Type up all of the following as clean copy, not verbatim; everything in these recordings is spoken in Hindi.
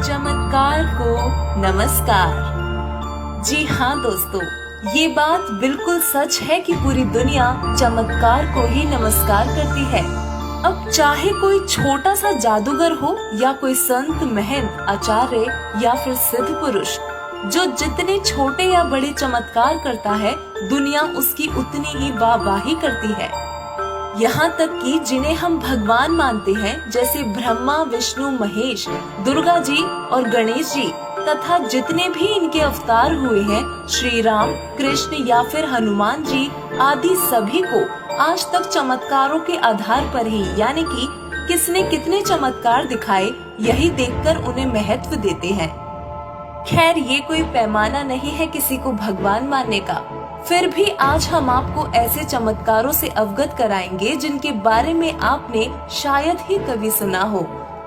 चमत्कार को नमस्कार। जी हाँ दोस्तों, ये बात बिल्कुल सच है कि पूरी दुनिया चमत्कार को ही नमस्कार करती है। अब चाहे कोई छोटा सा जादूगर हो या कोई संत, महंत, आचार्य या फिर सिद्ध पुरुष, जो जितने छोटे या बड़े चमत्कार करता है, दुनिया उसकी उतनी ही वाहवाही करती है। यहाँ तक कि जिन्हें हम भगवान मानते हैं, जैसे ब्रह्मा, विष्णु, महेश, दुर्गा जी और गणेश जी तथा जितने भी इनके अवतार हुए हैं, श्री राम, कृष्ण या फिर हनुमान जी आदि, सभी को आज तक चमत्कारों के आधार पर ही, यानी कि किसने कितने चमत्कार दिखाए, यही देखकर उन्हें महत्व देते हैं। खैर, ये कोई पैमाना नहीं है किसी को भगवान मानने का। फिर भी आज हम आपको ऐसे चमत्कारों से अवगत कराएंगे जिनके बारे में आपने शायद ही कभी सुना हो।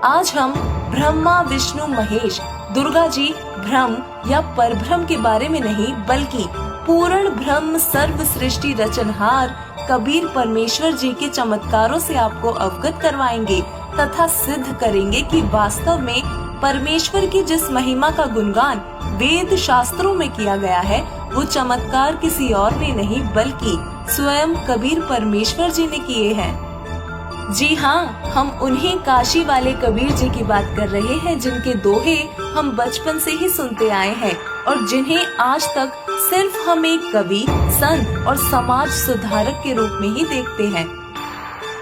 आज हम ब्रह्मा, विष्णु, महेश, दुर्गा जी, ब्रह्म या परब्रह्म के बारे में नहीं, बल्कि पूर्ण ब्रह्म, सर्व सृष्टि रचनहार कबीर परमेश्वर जी के चमत्कारों से आपको अवगत करवाएंगे तथा सिद्ध करेंगे कि वास्तव में परमेश्वर की जिस महिमा का गुणगान वेद शास्त्रों में किया गया है, वो चमत्कार किसी और ने नहीं बल्कि स्वयं कबीर परमेश्वर जी ने किए हैं। जी हाँ, हम उन्हीं काशी वाले कबीर जी की बात कर रहे हैं, जिनके दोहे हम बचपन से ही सुनते आए हैं और जिन्हें आज तक सिर्फ हम एक कवि, संत और समाज सुधारक के रूप में ही देखते हैं।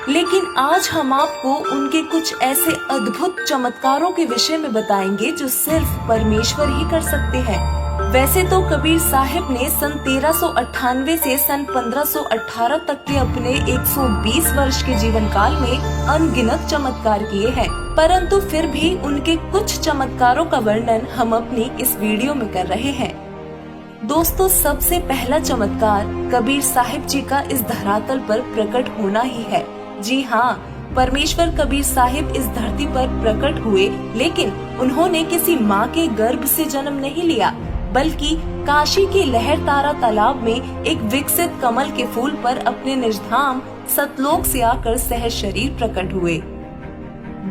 लेकिन आज हम आपको उनके कुछ ऐसे अद्भुत चमत्कारों के विषय में बताएंगे जो सिर्फ परमेश्वर ही कर सकते हैं। वैसे तो कबीर साहिब ने सन 1398 से सन 1518 तक के अपने 120 वर्ष के जीवन काल में अनगिनत चमत्कार किए हैं, परंतु फिर भी उनके कुछ चमत्कारों का वर्णन हम अपनी इस वीडियो में कर रहे हैं। दोस्तों, सबसे पहला चमत्कार कबीर साहिब जी का इस धरातल पर प्रकट होना ही है। जी हाँ, परमेश्वर कबीर साहिब इस धरती पर प्रकट हुए, लेकिन उन्होंने किसी माँ के गर्भ से जन्म नहीं लिया, बल्कि काशी के लहरतारा तालाब में एक विकसित कमल के फूल पर अपने निजधाम सतलोक से आकर सहज शरीर प्रकट हुए।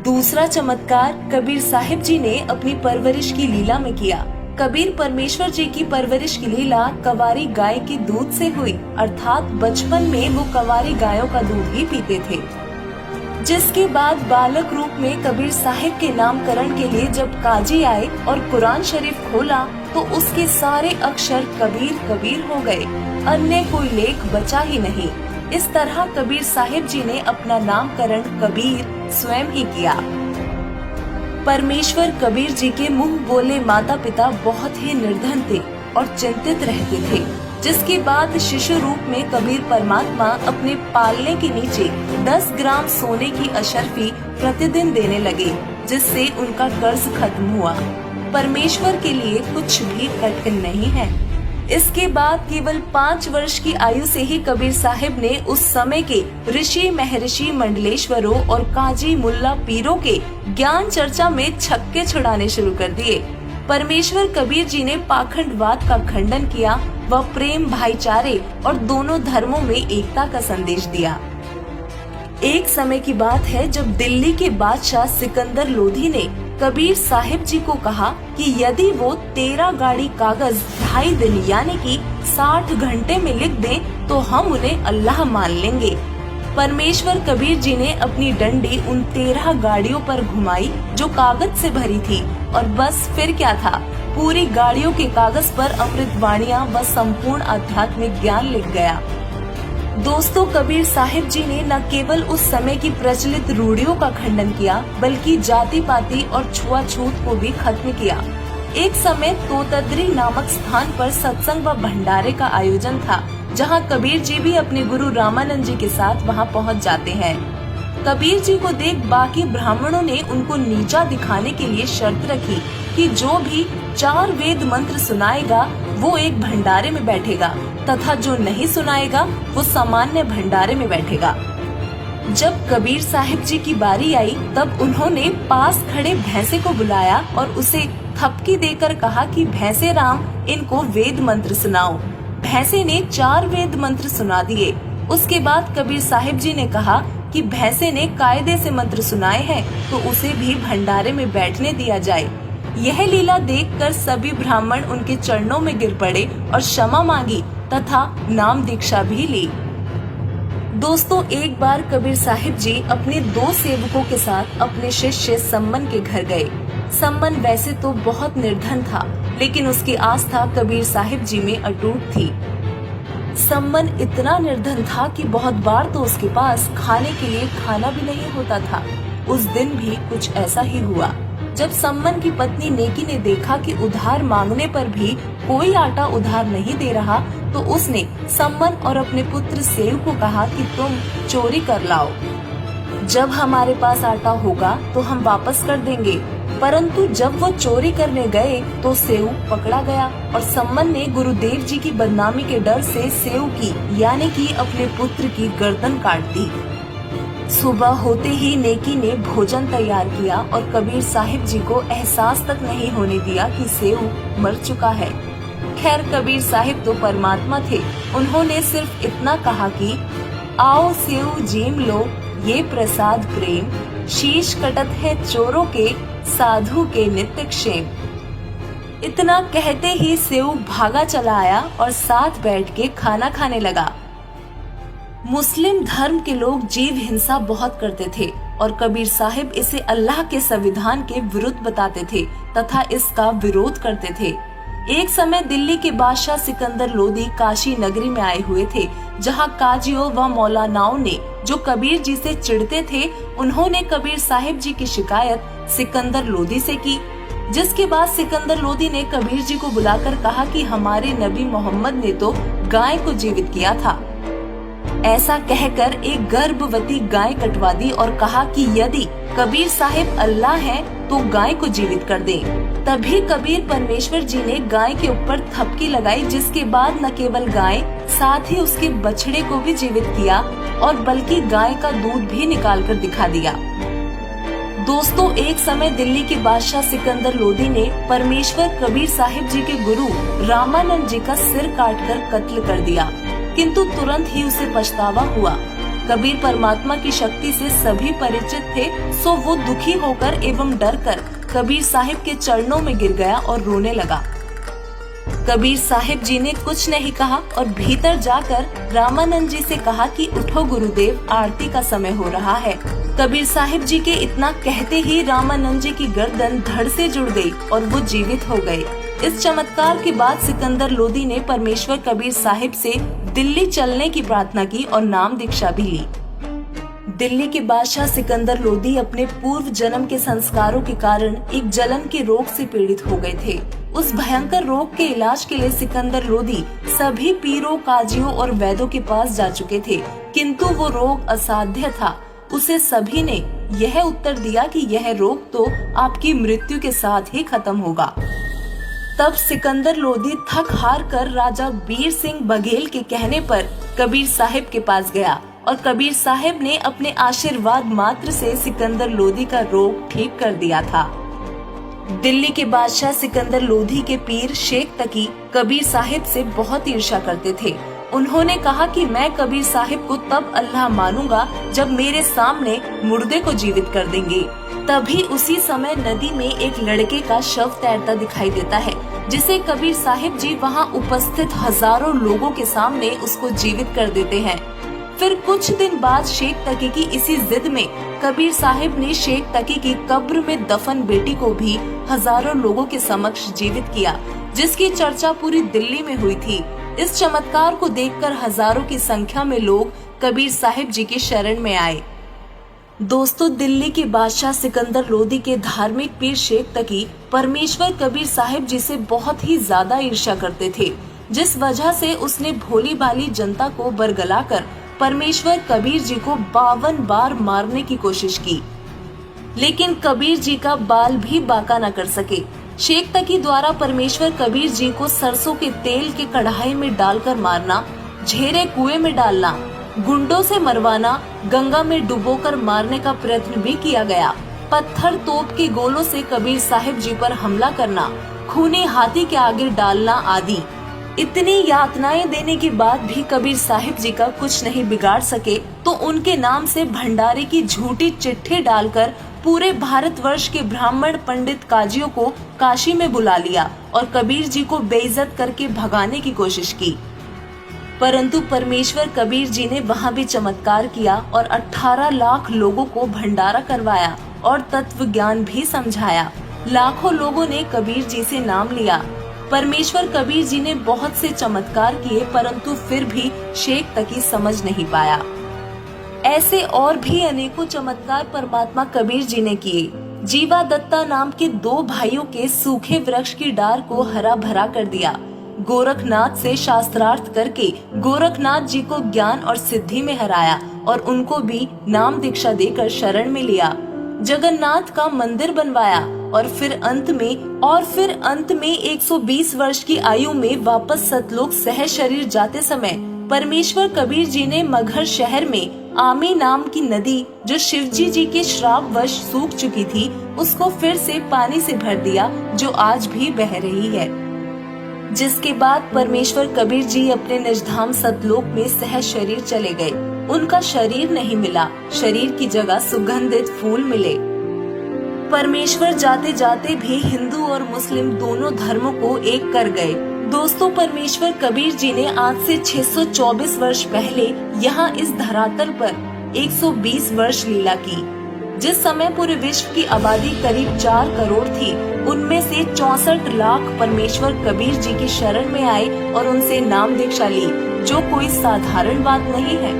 दूसरा चमत्कार कबीर साहिब जी ने अपनी परवरिश की लीला में किया। कबीर परमेश्वर जी की परवरिश की लीला कवारी गाय के दूध से हुई, अर्थात बचपन में वो कवारी गायों का दूध ही पीते थे। जिसके बाद बालक रूप में कबीर साहिब के नामकरण के लिए जब काजी आए और कुरान शरीफ खोला तो उसके सारे अक्षर कबीर कबीर हो गए, अन्य कोई लेख बचा ही नहीं। इस तरह कबीर साहिब जी ने अपना नामकरण कबीर स्वयं ही किया। परमेश्वर कबीर जी के मुंह बोले माता पिता बहुत ही निर्धन थे और चिंतित रहते थे, जिसके बाद शिशु रूप में कबीर परमात्मा अपने पालने के नीचे 10 ग्राम सोने की अशर्फी प्रतिदिन देने लगे, जिससे उनका कर्ज खत्म हुआ। परमेश्वर के लिए कुछ भी कठिन नहीं है। इसके बाद केवल 5 वर्ष की आयु से ही कबीर साहिब ने उस समय के ऋषि, महर्षि, मंडलेश्वरों और काजी, मुल्ला, पीरों के ज्ञान चर्चा में छक्के छुड़ाने शुरू कर दिए। परमेश्वर कबीर जी ने पाखंडवाद का खंडन किया व प्रेम, भाईचारे और दोनों धर्मों में एकता का संदेश दिया। एक समय की बात है जब दिल्ली के बादशाह सिकंदर लोधी ने कबीर साहिब जी को कहा कि यदि वो 13 गाड़ी कागज 2.5 दिन यानी कि 60 घंटे में लिख दें तो हम उन्हें अल्लाह मान लेंगे। परमेश्वर कबीर जी ने अपनी डंडी उन 13 गाड़ियों पर घुमाई जो कागज से भरी थी, और बस फिर क्या था, पूरी गाड़ियों के कागज पर अमृतवाणियां व संपूर्ण आध्यात्मिक ज्ञान लिख गया। दोस्तों, कबीर साहिब जी ने न केवल उस समय की प्रचलित रूढ़ियों का खंडन किया, बल्कि जाति पाति और छुआछूत को भी खत्म किया। एक समय तोतद्री नामक स्थान पर सत्संग व भंडारे का आयोजन था, जहां कबीर जी भी अपने गुरु रामानंद जी के साथ वहां पहुंच जाते हैं। कबीर जी को देख बाकी ब्राह्मणों ने उनको नीचा दिखाने के लिए शर्त रखी कि जो भी 4 वेद मंत्र सुनाएगा वो एक भंडारे में बैठेगा तथा जो नहीं सुनाएगा वो सामान्य भंडारे में बैठेगा। जब कबीर साहिब जी की बारी आई तब उन्होंने पास खड़े भैंसे को बुलाया और उसे थपकी देकर कहा कि भैंसे राम, इनको वेद मंत्र सुनाओ। भैंसे ने 4 वेद मंत्र सुना दिए। उसके बाद कबीर साहिब जी ने कहा कि भैंसे ने कायदे से मंत्र सुनाए हैं तो उसे भी भंडारे में बैठने दिया जाए। यह लीला देखकर सभी ब्राह्मण उनके चरणों में गिर पड़े और क्षमा मांगी तथा नाम दीक्षा भी ली। दोस्तों, एक बार कबीर साहिब जी अपने 2 सेवकों के साथ अपने शिष्य सम्मन के घर गए। सम्मन वैसे तो बहुत निर्धन था, लेकिन उसकी आस्था कबीर साहिब जी में अटूट थी। सम्मन इतना निर्धन था कि बहुत बार तो उसके पास खाने के लिए खाना भी नहीं होता था। उस दिन भी कुछ ऐसा ही हुआ। जब सम्मन की पत्नी नेकी ने देखा कि उधार मांगने पर भी कोई आटा उधार नहीं दे रहा, तो उसने सम्मन और अपने पुत्र सेव को कहा कि तुम चोरी कर लाओ। जब हमारे पास आटा होगा तो हम वापस कर देंगे। परंतु जब वो चोरी करने गए तो सेव पकड़ा गया और सम्मन ने गुरुदेव जी की बदनामी के डर से सेव की यानी कि अपने पुत्र की गर्दन काट दी। सुबह होते ही नेकी ने भोजन तैयार किया और कबीर साहिब जी को एहसास तक नहीं होने दिया कि सेव मर चुका है। खैर, कबीर साहिब तो परमात्मा थे। उन्होंने सिर्फ इतना कहा कि आओ सेव जीम लो, ये प्रसाद प्रेम, शीश कटत है चोरों के, साधु के नित्य क्षेम। इतना कहते ही सेव भागा चला आया और साथ बैठ के खाना खाने लगा। मुस्लिम धर्म के लोग जीव हिंसा बहुत करते थे और कबीर साहिब इसे अल्लाह के संविधान के विरुद्ध बताते थे तथा इसका विरोध करते थे। एक समय दिल्ली के बादशाह सिकंदर लोदी काशी नगरी में आए हुए थे, जहां काजियों व मौलानाओं ने जो कबीर जी से चिढ़ते थे, उन्होंने कबीर साहिब जी की शिकायत सिकंदर लोदी से की। जिसके बाद सिकंदर लोदी ने कबीर जी को बुलाकर कहा कि हमारे नबी मोहम्मद ने तो गाय को जीवित किया था। ऐसा कहकर एक गर्भवती गाय कटवा दी और कहा कि यदि कबीर साहिब अल्लाह हैं तो गाय को जीवित कर दें। तभी कबीर परमेश्वर जी ने गाय के ऊपर थपकी लगाई, जिसके बाद न केवल गाय साथ ही उसके बछड़े को भी जीवित किया और बल्कि गाय का दूध भी निकाल कर दिखा दिया। दोस्तों, एक समय दिल्ली के बादशाह सिकंदर लोदी ने परमेश्वर कबीर साहिब जी के गुरु रामानंद जी का सिर काटकर कत्ल कर दिया, किंतु तुरंत ही उसे पछतावा हुआ। कबीर परमात्मा की शक्ति से सभी परिचित थे, सो वो दुखी होकर एवं डरकर कबीर साहिब के चरणों में गिर गया और रोने लगा। कबीर साहिब जी ने कुछ नहीं कहा और भीतर जाकर रामानंद जी से कहा कि उठो गुरुदेव, आरती का समय हो रहा है। कबीर साहिब जी के इतना कहते ही रामानंद जी की गर्दन धड़ से जुड़ गई और वो जीवित हो गए। इस चमत्कार के बाद सिकंदर लोदी ने परमेश्वर कबीर साहिब से दिल्ली चलने की प्रार्थना की और नाम दीक्षा भी ली। दिल्ली के बादशाह सिकंदर लोदी अपने पूर्व जन्म के संस्कारों के कारण एक जलन के रोग से पीड़ित हो गए थे। उस भयंकर रोग के इलाज के लिए सिकंदर लोदी सभी पीरों, काजियों और वैद्यों के पास जा चुके थे, किंतु वो रोग असाध्य था। उसे सभी ने यह उत्तर दिया कि यह रोग तो आपकी मृत्यु के साथ ही खत्म होगा। तब सिकंदर लोदी थक हार कर राजा बीर सिंह बघेल के कहने पर कबीर साहिब के पास गया और कबीर साहिब ने अपने आशीर्वाद मात्र से सिकंदर लोदी का रोग ठीक कर दिया था। दिल्ली के बादशाह सिकंदर लोदी के पीर शेख तकी कबीर साहिब से बहुत ईर्ष्या करते थे। उन्होंने कहा कि मैं कबीर साहिब को तब अल्लाह मानूंगा जब मेरे सामने मुर्दे को जीवित कर देंगे। तभी उसी समय नदी में एक लड़के का शव तैरता दिखाई देता है, जिसे कबीर साहिब जी वहां उपस्थित हजारों लोगों के सामने उसको जीवित कर देते हैं। फिर कुछ दिन बाद शेख तकी की इसी जिद में कबीर साहिब ने शेख तकी की कब्र में दफन बेटी को भी हजारों लोगों के समक्ष जीवित किया, जिसकी चर्चा पूरी दिल्ली में हुई थी। इस चमत्कार को देखकर हजारों की संख्या में लोग कबीर साहिब जी की शरण में आए। दोस्तों, दिल्ली के बादशाह सिकंदर लोदी के धार्मिक पीर शेख तकी परमेश्वर कबीर साहिब जी से बहुत ही ज्यादा ईर्ष्या करते थे, जिस वजह से उसने भोली भाली जनता को बरगलाकर परमेश्वर कबीर जी को 52 बार मारने की कोशिश की, लेकिन कबीर जी का बाल भी बांका न कर सके। शेख तकी द्वारा परमेश्वर कबीर जी को सरसों के तेल के कढ़ाई में डालकर मारना, झेरे कुएं में डालना, गुंडों से मरवाना, गंगा में डुबोकर मारने का प्रयत्न भी किया गया। पत्थर तोप के गोलों से कबीर साहिब जी पर हमला करना, खूनी हाथी के आगे डालना आदि। इतनी यातनाएं देने के बाद भी कबीर साहिब जी का कुछ नहीं बिगाड़ सके, तो उनके नाम से भंडारे की झूठी चिट्ठी डालकर पूरे भारतवर्ष के ब्राह्मण पंडित काजियों को काशी में बुला लिया और कबीर जी को बेइज्जत करके भगाने की कोशिश की। परंतु परमेश्वर कबीर जी ने वहाँ भी चमत्कार किया और 18 लाख लोगों को भंडारा करवाया और तत्व ज्ञान भी समझाया। लाखों लोगों ने कबीर जी से नाम लिया। परमेश्वर कबीर जी ने बहुत से चमत्कार किए, परंतु फिर भी शेख तकी समझ नहीं पाया। ऐसे और भी अनेकों चमत्कार परमात्मा कबीर जी ने किए। जीवा दत्ता नाम के 2 भाइयों के सूखे वृक्ष की डार को हरा भरा कर दिया। गोरखनाथ से शास्त्रार्थ करके गोरखनाथ जी को ज्ञान और सिद्धि में हराया और उनको भी नाम दीक्षा देकर शरण में लिया। जगन्नाथ का मंदिर बनवाया और फिर अंत में 120 वर्ष की आयु में वापस सतलोक सह शरीर जाते समय परमेश्वर कबीर जी ने मगहर शहर में आमी नाम की नदी, जो शिवजी जी के श्रापवश सूख चुकी थी, उसको फिर से पानी से भर दिया, जो आज भी बह रही है। जिसके बाद परमेश्वर कबीर जी अपने निजधाम सतलोक में सह शरीर चले गए। उनका शरीर नहीं मिला, शरीर की जगह सुगंधित फूल मिले। परमेश्वर जाते जाते भी हिंदू और मुस्लिम दोनों धर्मों को एक कर गए। दोस्तों, परमेश्वर कबीर जी ने आज से 624 वर्ष पहले यहाँ इस धरातल पर 120 वर्ष लीला की। जिस समय पूरे विश्व की आबादी करीब 4 करोड़ थी, उनमें से 64 लाख परमेश्वर कबीर जी की शरण में आए और उनसे नाम दीक्षा ली, जो कोई साधारण बात नहीं है।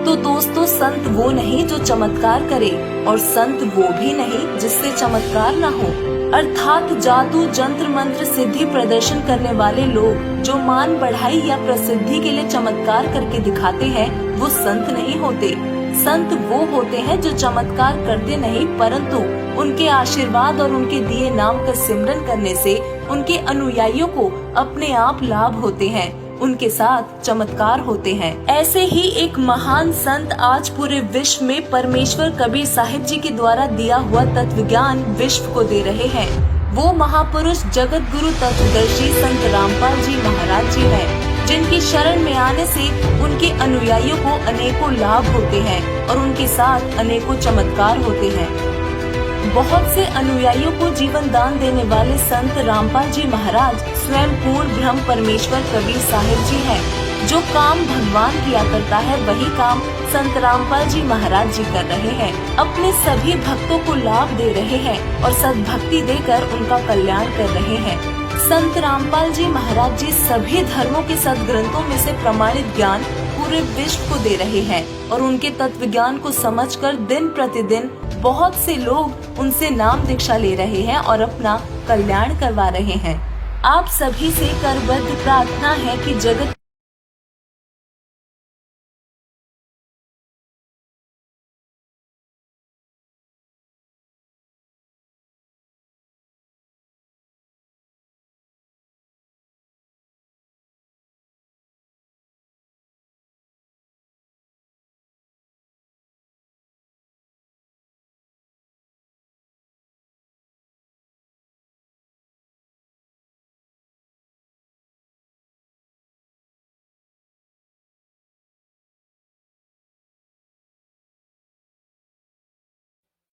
तो दोस्तों, संत वो नहीं जो चमत्कार करे और संत वो भी नहीं जिससे चमत्कार ना हो। अर्थात जादू, जंत्र मंत्र, सिद्धि प्रदर्शन करने वाले लोग जो मान बढ़ाई या प्रसिद्धि के लिए चमत्कार करके दिखाते हैं, वो संत नहीं होते। संत वो होते हैं जो चमत्कार करते नहीं, परंतु उनके आशीर्वाद और उनके दिए नाम का सिमरन करने से उनके अनुयायियों को अपने आप लाभ होते हैं, उनके साथ चमत्कार होते हैं। ऐसे ही एक महान संत आज पूरे विश्व में परमेश्वर कबीर साहिब जी के द्वारा दिया हुआ तत्व ज्ञान विश्व को दे रहे हैं। वो महापुरुष जगत गुरु तत्वदर्शी संत रामपाल जी महाराज जी हैं, जिनकी शरण में आने से उनके अनुयायियों को अनेकों लाभ होते हैं और उनके साथ अनेकों चमत्कार होते हैं। बहुत से अनुयायियों को जीवन दान देने वाले संत रामपाल जी महाराज स्वयं पूर्ण ब्रह्म परमेश्वर कबीर साहिब जी हैं। जो काम भगवान किया करता है, वही काम संत रामपाल जी महाराज जी कर रहे हैं। अपने सभी भक्तों को लाभ दे रहे हैं और सद्भक्ति देकर उनका कल्याण कर रहे हैं। संत रामपाल जी महाराज जी सभी धर्मों के सद्ग्रंथों में से प्रमाणित ज्ञान पूरे विश्व को दे रहे हैं और उनके तत्व ज्ञान को समझकर दिन प्रतिदिन बहुत से लोग उनसे नाम दीक्षा ले रहे हैं और अपना कल्याण करवा रहे हैं। आप सभी से करबद्ध प्रार्थना है कि जगत